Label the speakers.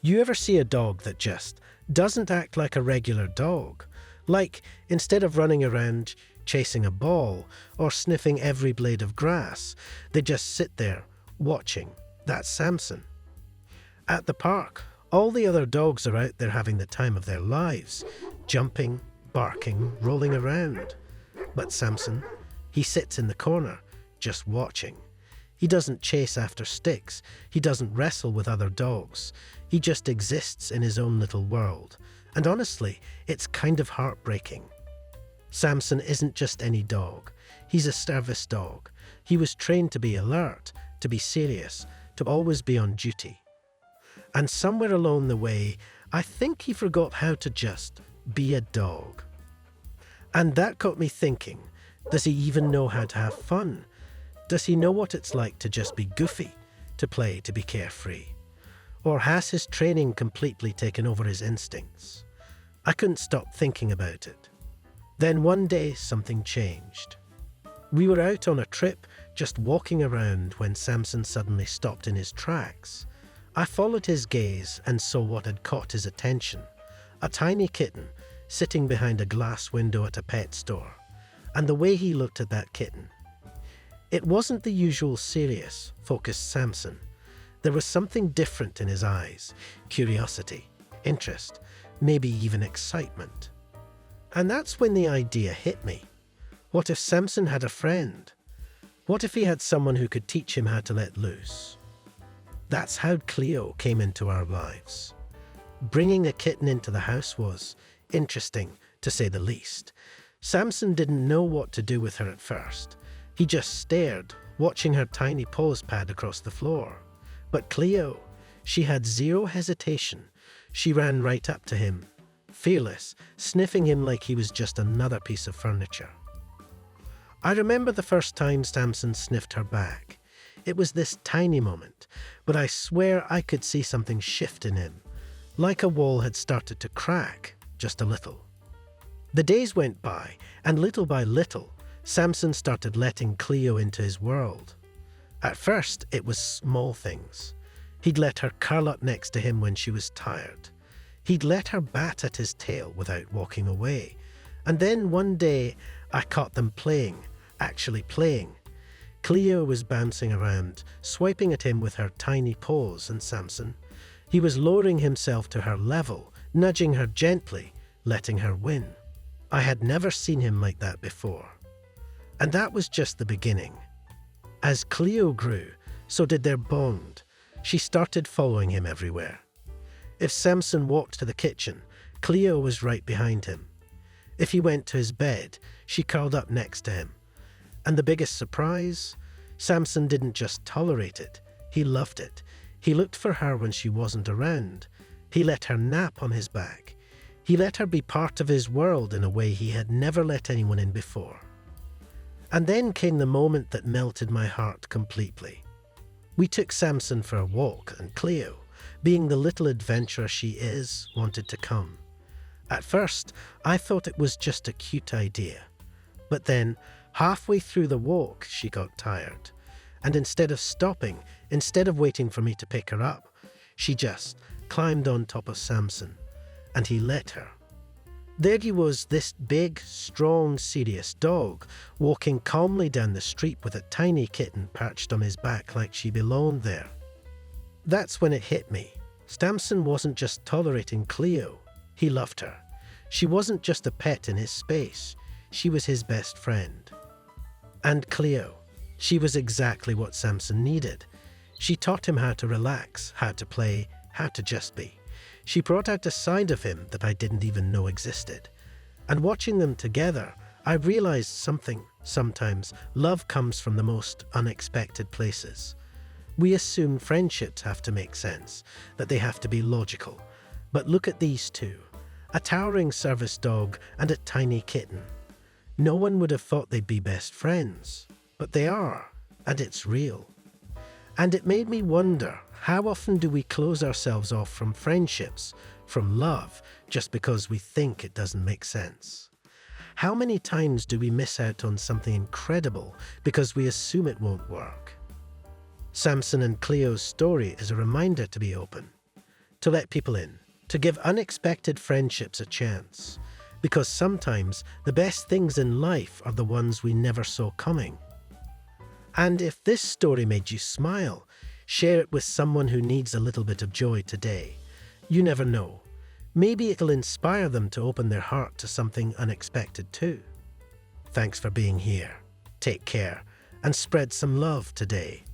Speaker 1: You ever see a dog that just doesn't act like a regular dog? Like, instead of running around chasing a ball or sniffing every blade of grass, they just sit there watching. That's Samson. At the park, all the other dogs are out there having the time of their lives, jumping, barking, rolling around. But Samson, he sits in the corner, just watching. He doesn't chase after sticks. He doesn't wrestle with other dogs. He just exists in his own little world. And honestly, it's kind of heartbreaking. Samson isn't just any dog. He's a service dog. He was trained to be alert, to be serious, to always be on duty. And somewhere along the way, I think he forgot how to just be a dog. And that got me thinking, does he even know how to have fun? Does he know what it's like to just be goofy, to play, to be carefree? Or has his training completely taken over his instincts? I couldn't stop thinking about it. Then one day something changed. We were out on a trip, just walking around when Samson suddenly stopped in his tracks. I followed his gaze and saw what had caught his attention. A tiny kitten sitting behind a glass window at a pet store. And the way he looked at that kitten. It wasn't the usual serious, focused Samson. There was something different in his eyes. Curiosity, interest, maybe even excitement. And that's when the idea hit me. What if Samson had a friend? What if he had someone who could teach him how to let loose? That's how Cleo came into our lives. Bringing a kitten into the house was interesting, to say the least. Samson didn't know what to do with her at first. He just stared, watching her tiny paws pad across the floor. But Cleo, she had zero hesitation. She ran right up to him, fearless, sniffing him like he was just another piece of furniture. I remember the first time Samson sniffed her back. It was this tiny moment, but I swear I could see something shift in him, like a wall had started to crack, just a little. The days went by, and little by little, Samson started letting Cleo into his world. At first, it was small things. He'd let her curl up next to him when she was tired. He'd let her bat at his tail without walking away. And then one day, I caught them playing, actually playing. Cleo was bouncing around, swiping at him with her tiny paws, and Samson, he was lowering himself to her level, nudging her gently, letting her win. I had never seen him like that before. And that was just the beginning. As Cleo grew, so did their bond. She started following him everywhere. If Samson walked to the kitchen, Cleo was right behind him. If he went to his bed, she curled up next to him. And the biggest surprise? Samson didn't just tolerate it, he loved it. He looked for her when she wasn't around. He let her nap on his back. He let her be part of his world in a way he had never let anyone in before. And then came the moment that melted my heart completely. We took Samson for a walk, and Cleo, being the little adventurer she is, wanted to come. At first, I thought it was just a cute idea. But then, halfway through the walk, she got tired. And instead of stopping, instead of waiting for me to pick her up, she just climbed on top of Samson, and he let her. There he was, this big, strong, serious dog, walking calmly down the street with a tiny kitten perched on his back like she belonged there. That's when it hit me. Samson wasn't just tolerating Cleo, he loved her. She wasn't just a pet in his space, she was his best friend. And Cleo, she was exactly what Samson needed. She taught him how to relax, how to play, how to just be. She brought out a side of him that I didn't even know existed. And watching them together, I realized something. Sometimes love comes from the most unexpected places. We assume friendships have to make sense, that they have to be logical. But look at these two, a towering service dog and a tiny kitten. No one would have thought they'd be best friends, but they are, and it's real. And it made me wonder, how often do we close ourselves off from friendships, from love, just because we think it doesn't make sense? How many times do we miss out on something incredible because we assume it won't work? Samson and Cleo's story is a reminder to be open, to let people in, to give unexpected friendships a chance. Because sometimes the best things in life are the ones we never saw coming. And if this story made you smile, share it with someone who needs a little bit of joy today. You never know. Maybe it'll inspire them to open their heart to something unexpected too. Thanks for being here. Take care and spread some love today.